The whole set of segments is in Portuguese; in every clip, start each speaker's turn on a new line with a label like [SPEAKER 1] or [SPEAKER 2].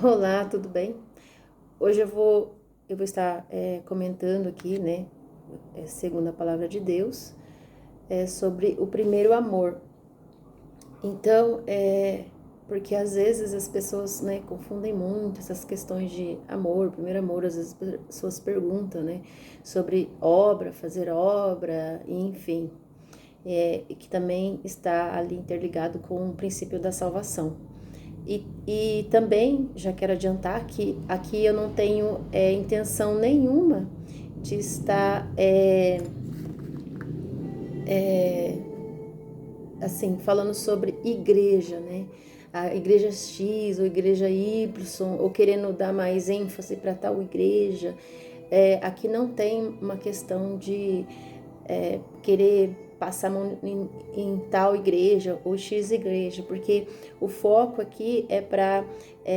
[SPEAKER 1] Olá, tudo bem? Hoje eu vou estar comentando aqui, né, segundo a palavra de Deus, sobre o primeiro amor. Então, porque às vezes as pessoas, né, confundem muito essas questões de amor, primeiro amor, às vezes as pessoas perguntam, né, sobre obra, fazer obra, enfim, e que também está ali interligado com o princípio da salvação. E também já quero adiantar que aqui eu não tenho intenção nenhuma de estar assim falando sobre igreja, né? A igreja X ou igreja Y, ou querendo dar mais ênfase para tal igreja. Aqui não tem uma questão de querer passar a mão em tal igreja ou X igreja, porque o foco aqui é para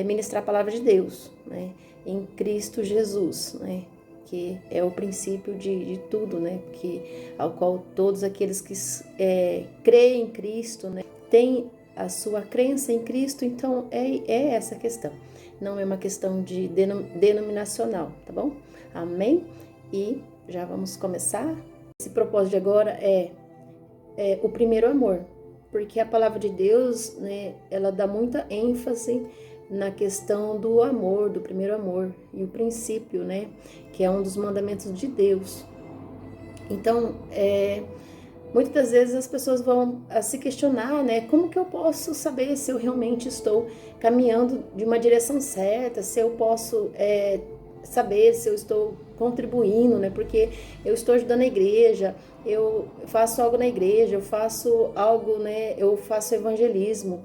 [SPEAKER 1] ministrar a palavra de Deus, né? Em Cristo Jesus, né? Que é o princípio de tudo, né? Ao qual todos aqueles que creem em Cristo, né? Têm a sua crença em Cristo, então é essa questão. Não é uma questão de denominacional, tá bom? Amém? E já vamos começar. Esse propósito de agora é o primeiro amor, porque a palavra de Deus, né, ela dá muita ênfase na questão do amor, do primeiro amor e o princípio, né, que é um dos mandamentos de Deus. Então, muitas das vezes as pessoas vão se questionar, né, como que eu posso saber se eu realmente estou caminhando de uma direção certa, se eu posso saber se eu estou contribuindo, né? Porque eu estou ajudando a igreja, eu faço algo na igreja, eu faço algo, né? Eu faço evangelismo,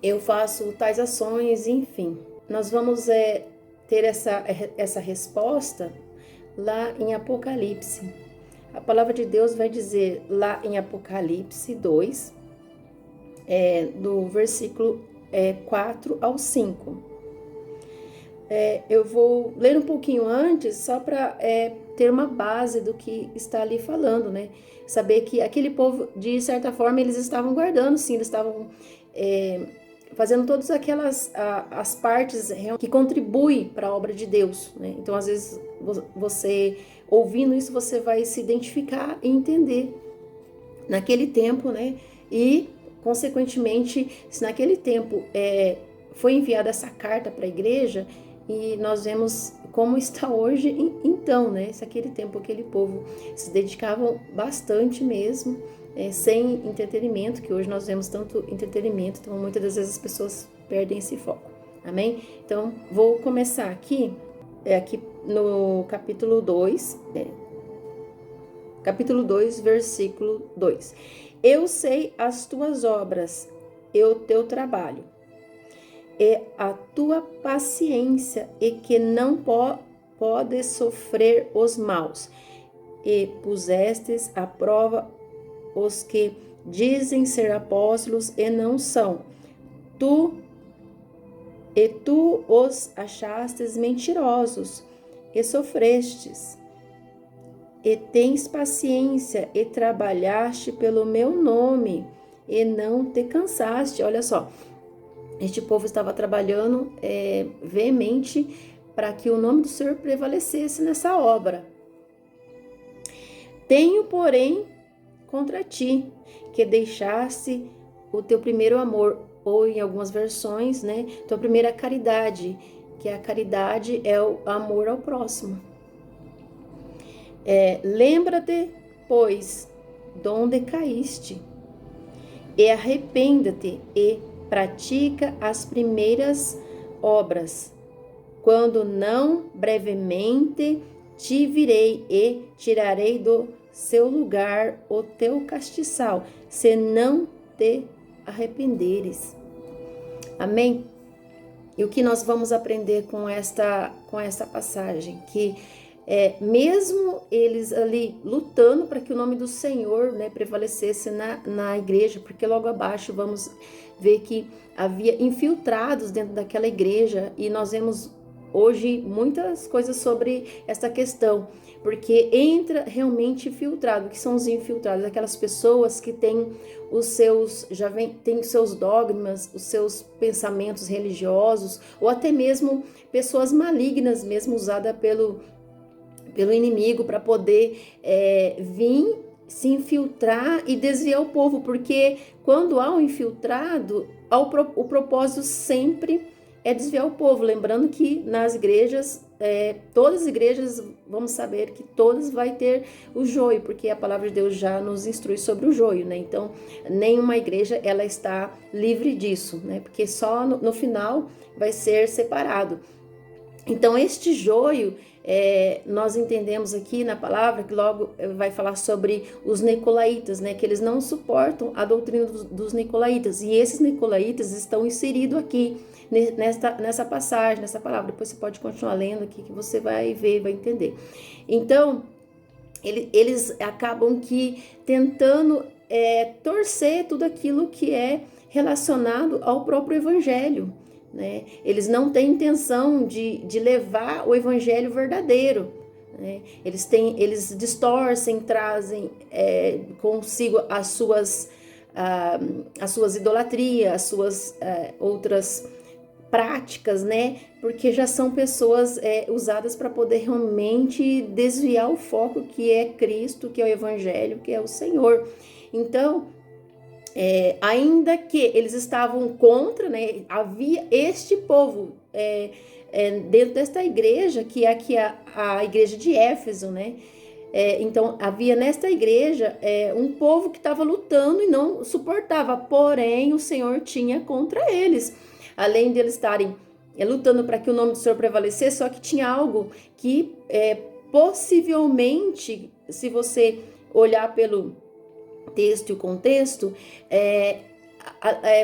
[SPEAKER 1] eu faço tais ações, enfim. Nós vamos ter essa resposta lá em Apocalipse. A palavra de Deus vai dizer lá em Apocalipse 2, do versículo 4 ao 5. Eu vou ler um pouquinho antes, só para ter uma base do que está ali falando, né? Saber que aquele povo, de certa forma, eles estavam guardando, sim, eles estavam fazendo todas aquelas as partes que contribuem para a obra de Deus, né? Então, às vezes, você ouvindo isso, você vai se identificar e entender naquele tempo, né? E, consequentemente, se naquele tempo foi enviada essa carta para a igreja, e nós vemos como está hoje, então, né? Se aquele tempo, aquele povo se dedicavam bastante mesmo, sem entretenimento, que hoje nós vemos tanto entretenimento, então muitas das vezes as pessoas perdem esse foco. Amém? Então, vou começar aqui no capítulo 2, capítulo 2, versículo 2. Eu sei as tuas obras e o teu trabalho, e a tua paciência, e que não podes sofrer os maus, e pusestes à prova os que dizem ser apóstolos e não são. Tu os achastes mentirosos, e sofrestes, e tens paciência, e trabalhaste pelo meu nome, e não te cansaste. Olha só, este povo estava trabalhando veemente para que o nome do Senhor prevalecesse nessa obra. Tenho, porém, contra ti, que deixaste o teu primeiro amor, ou em algumas versões, né, tua primeira caridade, que a caridade é o amor ao próximo. Lembra-te, pois, donde caíste, e arrependa-te e pratica as primeiras obras. Quando não, brevemente te virei e tirarei do seu lugar o teu castiçal, se não te arrependeres. Amém? E o que nós vamos aprender com esta passagem? Que mesmo eles ali lutando para que o nome do Senhor, né, prevalecesse na igreja, porque logo abaixo vamos ver que havia infiltrados dentro daquela igreja, e nós vemos hoje muitas coisas sobre essa questão, porque entra realmente filtrado. O que são os infiltrados? Aquelas pessoas que têm têm os seus dogmas, os seus pensamentos religiosos, ou até mesmo pessoas malignas mesmo, usadas pelo inimigo para poder vir se infiltrar e desviar o povo, porque quando há um infiltrado, o propósito sempre é desviar o povo. Lembrando que nas igrejas, todas as igrejas, vamos saber que todas vai ter o joio, porque a palavra de Deus já nos instrui sobre o joio, né? Então, nenhuma igreja ela está livre disso, né? Porque só no final vai ser separado. Então, este joio, nós entendemos aqui na palavra que logo vai falar sobre os nicolaítas, né? Que eles não suportam a doutrina dos nicolaítas. E esses nicolaítas estão inseridos aqui nessa passagem, nessa palavra. Depois você pode continuar lendo aqui que você vai ver, vai entender. Então, eles acabam que tentando torcer tudo aquilo que é relacionado ao próprio evangelho. Né? Eles não têm intenção de levar o evangelho verdadeiro. Né? Eles distorcem, trazem consigo as suas idolatrias, as suas outras práticas, né? Porque já são pessoas usadas para poder realmente desviar o foco que é Cristo, que é o evangelho, que é o Senhor. Então, ainda que eles estavam contra, né, havia este povo dentro desta igreja, que é aqui a igreja de Éfeso, né? Então, havia nesta igreja um povo que estava lutando e não suportava, porém o Senhor tinha contra eles. Além de eles estarem lutando para que o nome do Senhor prevalecesse, só que tinha algo que possivelmente, se você olhar pelo texto e o contexto,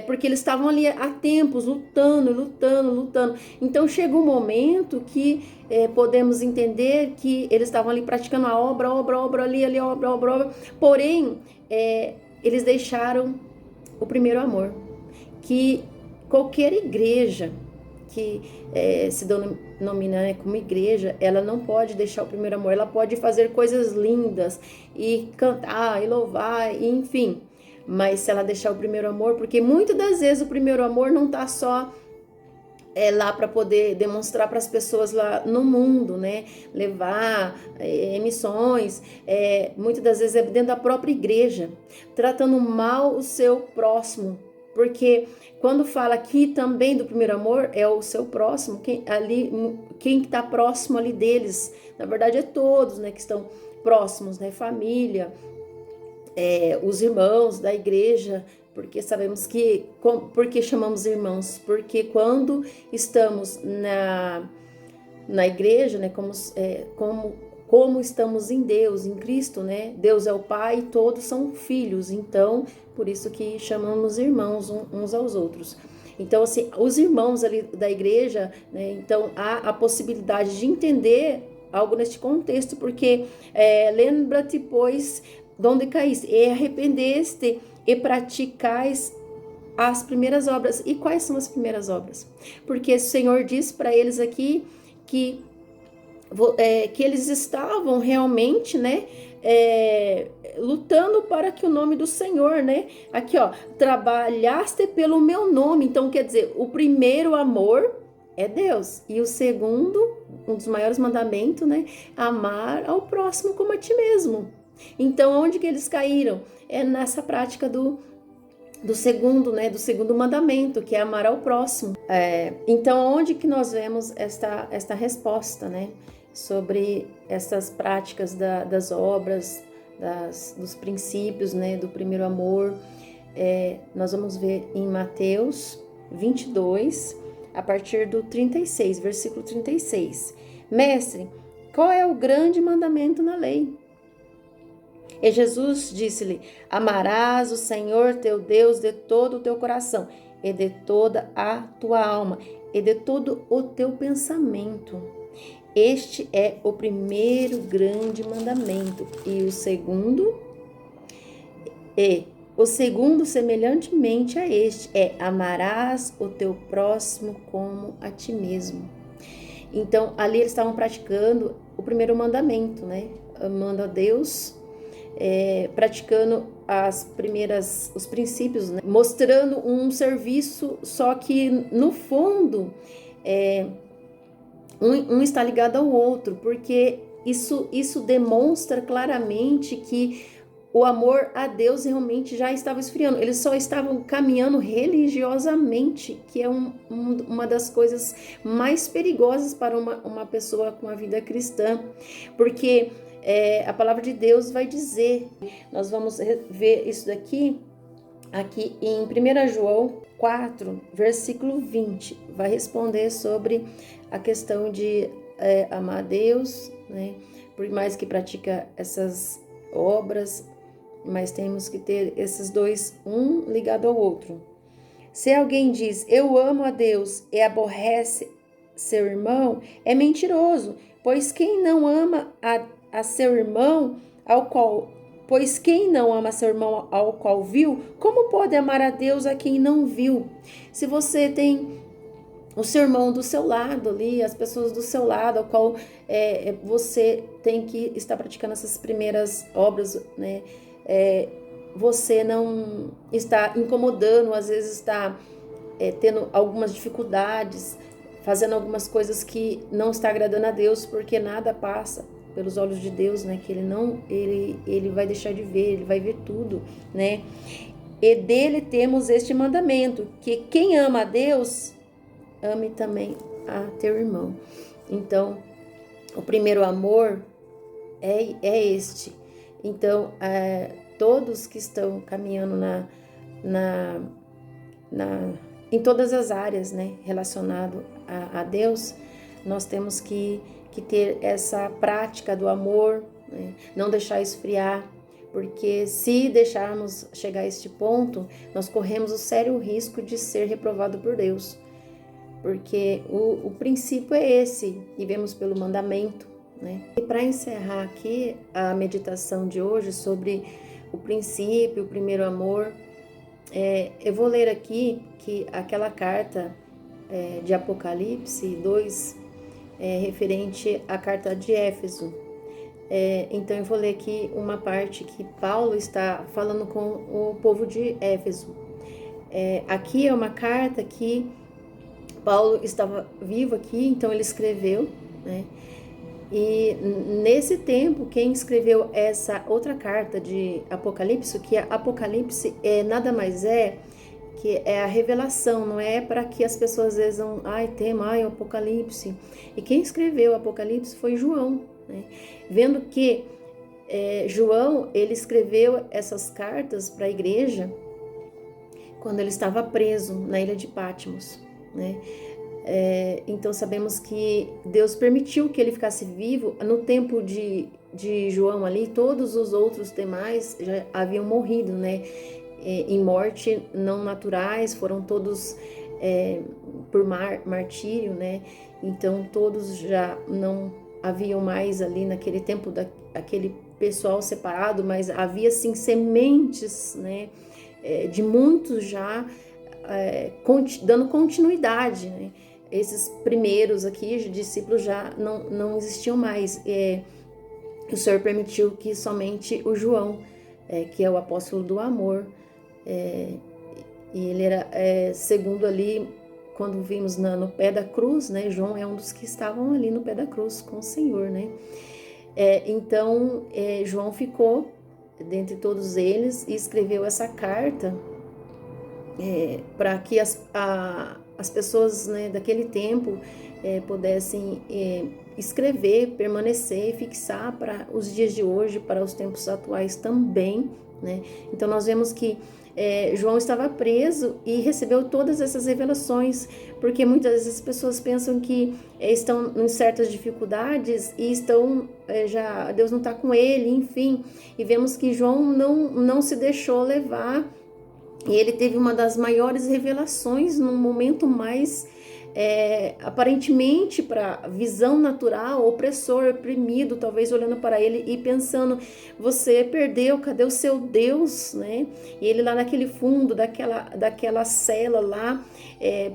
[SPEAKER 1] porque eles estavam ali há tempos lutando. Então chega um momento que podemos entender que eles estavam ali praticando a obra ali, obra. Porém, eles deixaram o primeiro amor. Que qualquer igreja que se denomina como igreja, ela não pode deixar o primeiro amor. Ela pode fazer coisas lindas e cantar e louvar, e enfim, mas se ela deixar o primeiro amor, porque muitas das vezes o primeiro amor não tá só lá para poder demonstrar para as pessoas lá no mundo, né? Levar missões, muitas das vezes é dentro da própria igreja, tratando mal o seu próximo. Porque quando fala aqui também do primeiro amor, é o seu próximo, quem está próximo ali deles. Na verdade, é todos, né, que estão próximos, né? Família, os irmãos da igreja, porque sabemos que... Por que chamamos irmãos? Porque quando estamos na igreja, né, como estamos em Deus, em Cristo, né? Deus é o Pai e todos são filhos, então, por isso que chamamos irmãos uns aos outros. Então, assim, os irmãos ali da igreja, né? Então, há a possibilidade de entender algo neste contexto, porque lembra-te, pois, de onde caíste, e arrependeste e praticais as primeiras obras. E quais são as primeiras obras? Porque o Senhor diz para eles aqui que eles estavam realmente, né, lutando para que o nome do Senhor, né, aqui ó, trabalhaste pelo meu nome. Então quer dizer, o primeiro amor é Deus, e o segundo, um dos maiores mandamentos, né, amar ao próximo como a ti mesmo. Então onde que eles caíram? É nessa prática do segundo, né, do segundo mandamento, que é amar ao próximo. Então onde que nós vemos esta resposta, né, sobre essas práticas das obras, dos princípios, né, do primeiro amor? Nós vamos ver em Mateus 22, a partir do 36, versículo 36. Mestre, qual é o grande mandamento na lei? E Jesus disse-lhe: amarás o Senhor teu Deus de todo o teu coração, e de toda a tua alma, e de todo o teu pensamento. Este é o primeiro grande mandamento. E o segundo, semelhantemente a este, amarás o teu próximo como a ti mesmo. Então, ali eles estavam praticando o primeiro mandamento, né? Amando a Deus, praticando os princípios, né? Mostrando um serviço, só que no fundo, um está ligado ao outro, porque isso demonstra claramente que o amor a Deus realmente já estava esfriando. Eles só estavam caminhando religiosamente, que é uma das coisas mais perigosas para uma pessoa com a vida cristã, porque a palavra de Deus vai dizer, nós vamos ver isso aqui em 1 João 4, versículo 20, vai responder sobre a questão de amar a Deus, né? Por mais que pratica essas obras, mas temos que ter esses dois, um ligado ao outro. Se alguém diz, eu amo a Deus e aborrece seu irmão, é mentiroso, pois quem não ama a seu irmão, Pois quem não ama seu irmão ao qual viu, como pode amar a Deus a quem não viu? Se você tem o seu irmão do seu lado ali, as pessoas do seu lado, ao qual você tem que estar praticando essas primeiras obras, né? Você não está incomodando, às vezes está tendo algumas dificuldades, fazendo algumas coisas que não está agradando a Deus, porque nada passa pelos olhos de Deus, né? Que ele vai deixar de ver, ele vai ver tudo, né? E dele temos este mandamento, que quem ama a Deus, ame também a teu irmão. Então, o primeiro amor é este. Então, todos que estão caminhando em todas as áreas, né, relacionado a Deus, nós temos que ter essa prática do amor, né, não deixar esfriar, porque se deixarmos chegar a este ponto, nós corremos o sério risco de ser reprovado por Deus, porque o princípio é esse, e vemos pelo mandamento, né? E para encerrar aqui a meditação de hoje sobre o princípio, o primeiro amor, eu vou ler aqui que aquela carta de Apocalipse 2 referente à carta de Éfeso. Então eu vou ler aqui uma parte que Paulo está falando com o povo de Éfeso. Aqui é uma carta que Paulo estava vivo aqui, então ele escreveu, né? E nesse tempo, quem escreveu essa outra carta de Apocalipse, que Apocalipse nada mais que é a revelação, não é para que as pessoas às vezes vão, o Apocalipse. E quem escreveu o Apocalipse foi João, né? Vendo que João, ele escreveu essas cartas para a igreja quando ele estava preso na ilha de Patmos, né? Então sabemos que Deus permitiu que ele ficasse vivo. No tempo de João ali, todos os outros demais já haviam morrido, né? Em morte não naturais, foram todos por martírio, né? Então todos já não haviam mais ali naquele tempo aquele pessoal separado, mas havia sim sementes, né? De muitos já dando continuidade, né? Esses primeiros aqui, discípulos, já não existiam mais. O Senhor permitiu que somente o João, que é o apóstolo do amor, e ele era segundo ali, quando vimos no pé da cruz, né? João é um dos que estavam ali no pé da cruz com o Senhor, né? Então, João ficou dentre todos eles e escreveu essa carta para que as pessoas, né, daquele tempo pudessem escrever, permanecer e fixar para os dias de hoje, para os tempos atuais também, né? Então nós vemos que João estava preso e recebeu todas essas revelações, porque muitas vezes as pessoas pensam que estão em certas dificuldades e já Deus não está com ele, enfim, e vemos que João não se deixou levar. E ele teve uma das maiores revelações num momento mais, aparentemente, para a visão natural, opressor, oprimido, talvez olhando para ele e pensando, você perdeu, cadê o seu Deus, né? E ele lá naquele fundo daquela cela lá,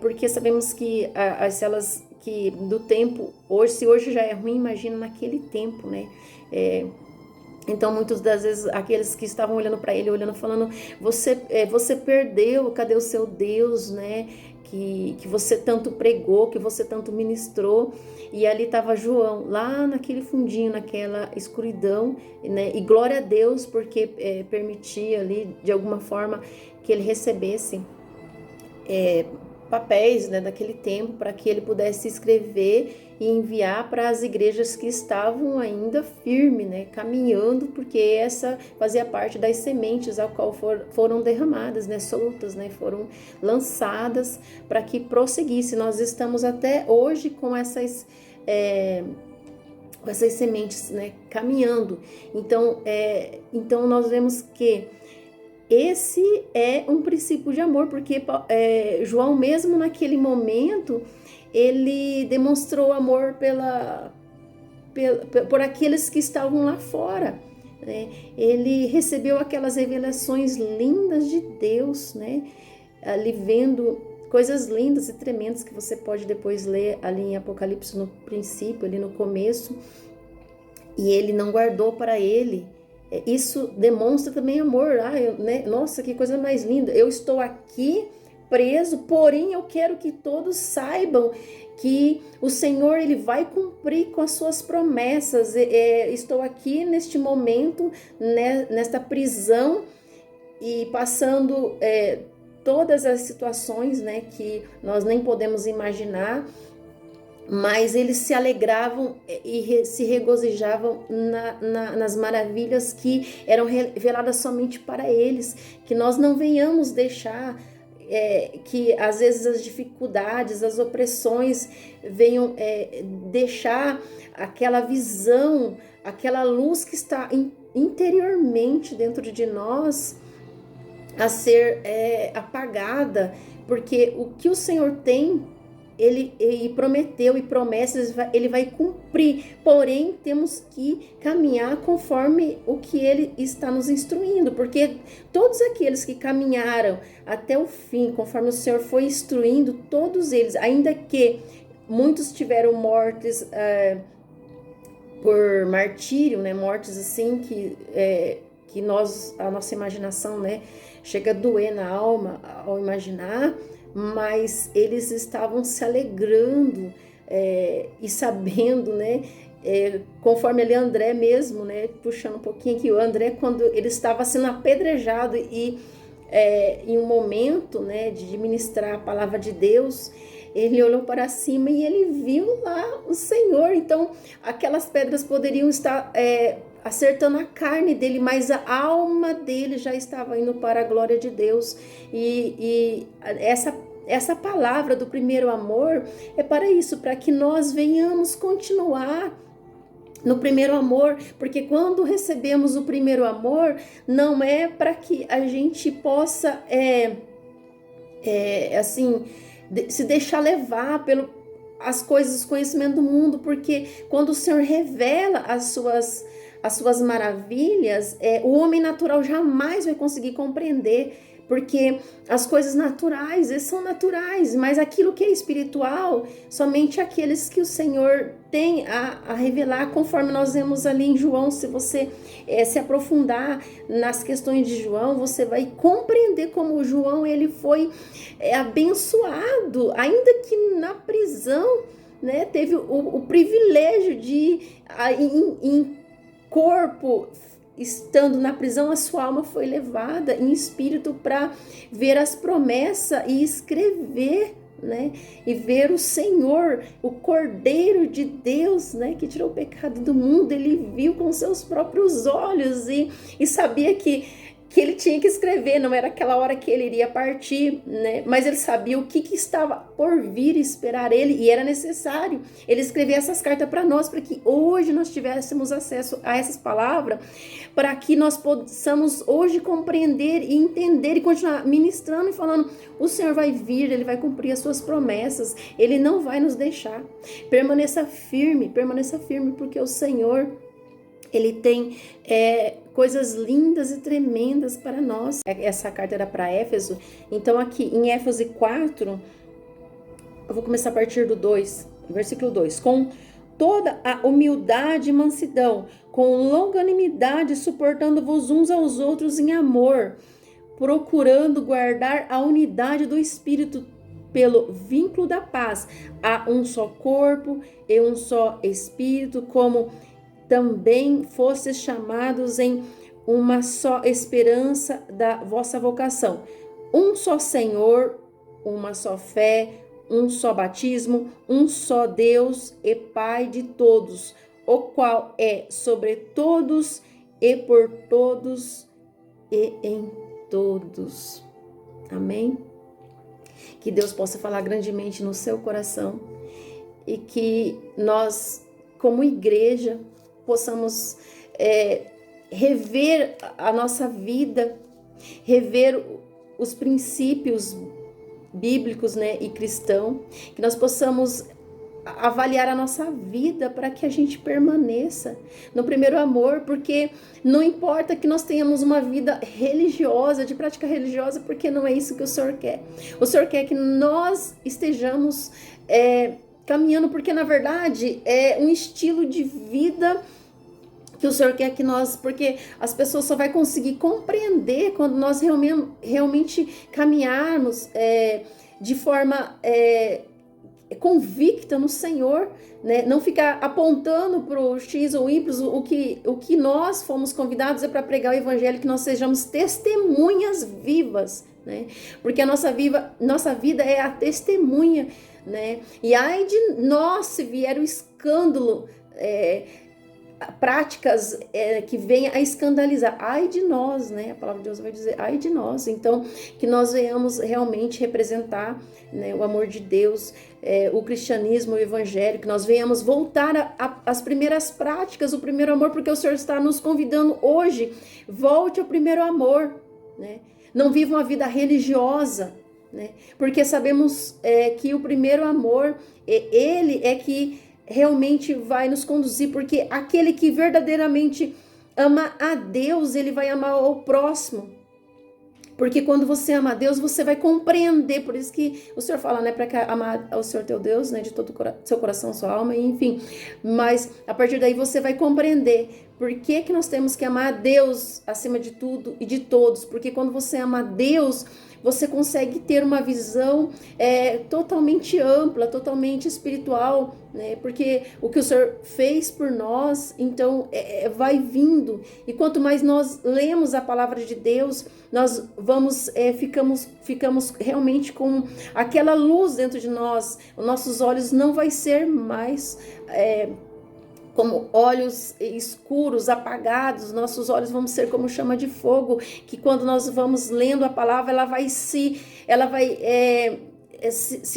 [SPEAKER 1] porque sabemos que as celas que do tempo hoje, se hoje já é ruim, imagina naquele tempo, né? Então, muitas das vezes, aqueles que estavam olhando para ele, olhando, falando, você perdeu, cadê o seu Deus, né? Que você tanto pregou, que você tanto ministrou. E ali estava João, lá naquele fundinho, naquela escuridão, né? E glória a Deus, porque permitia ali, de alguma forma, que ele recebesse papéis, né, daquele tempo, para que ele pudesse escrever e enviar para as igrejas que estavam ainda firme, né, caminhando, porque essa fazia parte das sementes ao qual foram derramadas, né, soltas, né, foram lançadas para que prosseguisse. Nós estamos até hoje com essas sementes, né, caminhando. Então nós vemos que esse é um princípio de amor, porque João, mesmo naquele momento, ele demonstrou amor por aqueles que estavam lá fora, né? Ele recebeu aquelas revelações lindas de Deus, né? Ali vendo coisas lindas e tremendas que você pode depois ler ali em Apocalipse, no princípio, ali no começo. E ele não guardou para ele. Isso demonstra também amor. Né? Nossa, que coisa mais linda. Eu estou aqui preso, porém eu quero que todos saibam que o Senhor, ele vai cumprir com as suas promessas. Estou aqui neste momento, né, nesta prisão, e passando todas as situações, né, que nós nem podemos imaginar, mas eles se alegravam e se regozijavam nas maravilhas que eram reveladas somente para eles. Que nós não venhamos deixar que às vezes as dificuldades, as opressões venham deixar aquela visão, aquela luz que está interiormente dentro de nós a ser apagada, porque o que o Senhor tem, ele prometeu e promessas, ele vai cumprir, porém temos que caminhar conforme o que ele está nos instruindo, porque todos aqueles que caminharam até o fim, conforme o Senhor foi instruindo, todos eles, ainda que muitos tiveram mortes por martírio, né, mortes assim que a nossa imaginação, né, chega a doer na alma ao imaginar, mas eles estavam se alegrando e sabendo, né, conforme ali André mesmo, né, puxando um pouquinho aqui, o André, quando ele estava sendo apedrejado e em um momento, né, de ministrar a palavra de Deus, ele olhou para cima e ele viu lá o Senhor. Então aquelas pedras poderiam estar acertando a carne dele, mas a alma dele já estava indo para a glória de Deus. E essa palavra do primeiro amor é para isso, para que nós venhamos continuar no primeiro amor, porque quando recebemos o primeiro amor, não é para que a gente possa assim, se deixar levar as coisas, o conhecimento do mundo, porque quando o Senhor revela as suas maravilhas, o homem natural jamais vai conseguir compreender, porque as coisas naturais, são naturais, mas aquilo que é espiritual, somente aqueles que o Senhor tem a revelar, conforme nós vemos ali em João. Se você se aprofundar nas questões de João, você vai compreender como João ele foi abençoado, ainda que na prisão, né, teve o privilégio de em corpo, estando na prisão, a sua alma foi levada em espírito para ver as promessas e escrever, né? E ver o Senhor, o Cordeiro de Deus, né? Que tirou o pecado do mundo. Ele viu com seus próprios olhos e sabia que ele tinha que escrever, não era aquela hora que ele iria partir, né? Mas ele sabia o que estava por vir e esperar ele, e era necessário ele escrever essas cartas para nós, para que hoje nós tivéssemos acesso a essas palavras, para que nós possamos hoje compreender e entender e continuar ministrando e falando: o Senhor vai vir, ele vai cumprir as suas promessas, ele não vai nos deixar. Permaneça firme, porque o Senhor, ele tem coisas lindas e tremendas para nós. Essa carta era para Éfeso. Então aqui em Éfeso 4, eu vou começar a partir do 2. versículo 2, com toda a humildade e mansidão, com longanimidade, suportando-vos uns aos outros em amor, procurando guardar a unidade do Espírito pelo vínculo da paz. Há um só corpo e um só Espírito, como também fostes chamados em uma só esperança da vossa vocação. Um só Senhor, uma só fé, um só batismo, um só Deus e Pai de todos, o qual é sobre todos e por todos e em todos. Amém? Que Deus possa falar grandemente no seu coração e que nós, como igreja, possamos rever a nossa vida, rever os princípios bíblicos, né, e cristão, que nós possamos avaliar a nossa vida para que a gente permaneça no primeiro amor, porque não importa que nós tenhamos uma vida religiosa, de prática religiosa, porque não é isso que o Senhor quer. O Senhor quer que nós estejamos caminhando, porque na verdade é um estilo de vida que o Senhor quer que nós, porque as pessoas só vai conseguir compreender quando nós realmente caminharmos de forma convicta no Senhor, né? Não ficar apontando para o X ou Y. O que nós fomos convidados é para pregar o Evangelho, que nós sejamos testemunhas vivas, né? Porque a nossa vida é a testemunha, né? E ai de nós se vier o escândalo, práticas que venham a escandalizar, ai de nós, né? A palavra de Deus vai dizer, ai de nós. Então, que nós venhamos realmente representar, né, o amor de Deus, o cristianismo, o evangelho, que nós venhamos voltar às primeiras práticas, o primeiro amor, porque o Senhor está nos convidando hoje, volte ao primeiro amor, né? Não viva uma vida religiosa, né? Porque sabemos que o primeiro amor, ele é que realmente vai nos conduzir, porque aquele que verdadeiramente ama a Deus, ele vai amar o próximo. Porque quando você ama a Deus, você vai compreender. Por isso que o Senhor fala, né, para amar ao Senhor teu Deus, né, de todo seu coração, sua alma, enfim. Mas a partir daí você vai compreender por que nós temos que amar a Deus acima de tudo e de todos. Porque quando você ama a Deus, você consegue ter uma visão totalmente ampla, totalmente espiritual, né? Porque o que o Senhor fez por nós, então vai vindo. E quanto mais nós lemos a palavra de Deus, nós vamos ficamos realmente com aquela luz dentro de nós. Os nossos olhos não vai ser mais como olhos escuros, apagados. Nossos olhos vão ser como chama de fogo, que quando nós vamos lendo a palavra, ela vai se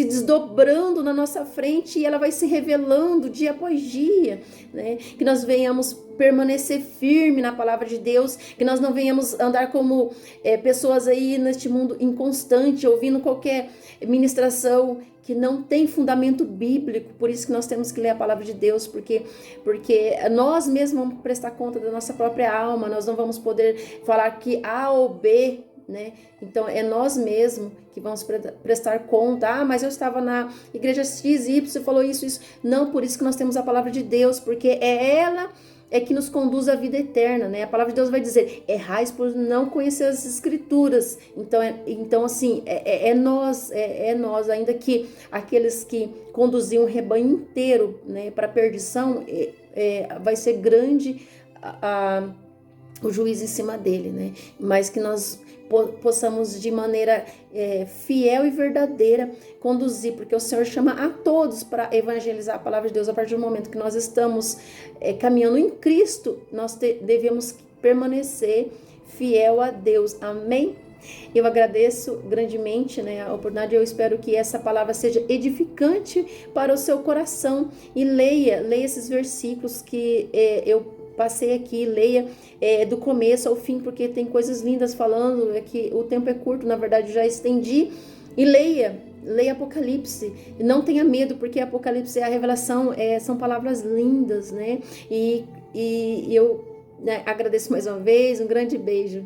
[SPEAKER 1] desdobrando na nossa frente e ela vai se revelando dia após dia, né? Que nós venhamos permanecer firme na palavra de Deus, que nós não venhamos andar como pessoas aí neste mundo inconstante, ouvindo qualquer ministração que não tem fundamento bíblico. Por isso que nós temos que ler a palavra de Deus, porque nós mesmos vamos prestar conta da nossa própria alma, nós não vamos poder falar que A ou B, né? Então é nós mesmos que vamos prestar conta. Mas eu estava na igreja X, Y, falou isso. Não, por isso que nós temos a palavra de Deus, porque é ela que nos conduz à vida eterna, né? A palavra de Deus vai dizer, errais por não conhecer as escrituras. Então assim, é nós, ainda que aqueles que conduziam o rebanho inteiro, né, para a perdição, vai ser grande o juízo em cima dele, né? Mas que nós possamos de maneira fiel e verdadeira conduzir, porque o Senhor chama a todos para evangelizar a palavra de Deus. A partir do momento que nós estamos caminhando em Cristo, nós devemos permanecer fiel a Deus. Amém? Eu agradeço grandemente, né, a oportunidade. Eu espero que essa palavra seja edificante para o seu coração, e leia esses versículos que eu passei aqui, leia do começo ao fim, porque tem coisas lindas falando, que o tempo é curto, na verdade já estendi, e leia Apocalipse, e não tenha medo, porque Apocalipse é a revelação, são palavras lindas, né? E eu, né, agradeço mais uma vez, um grande beijo.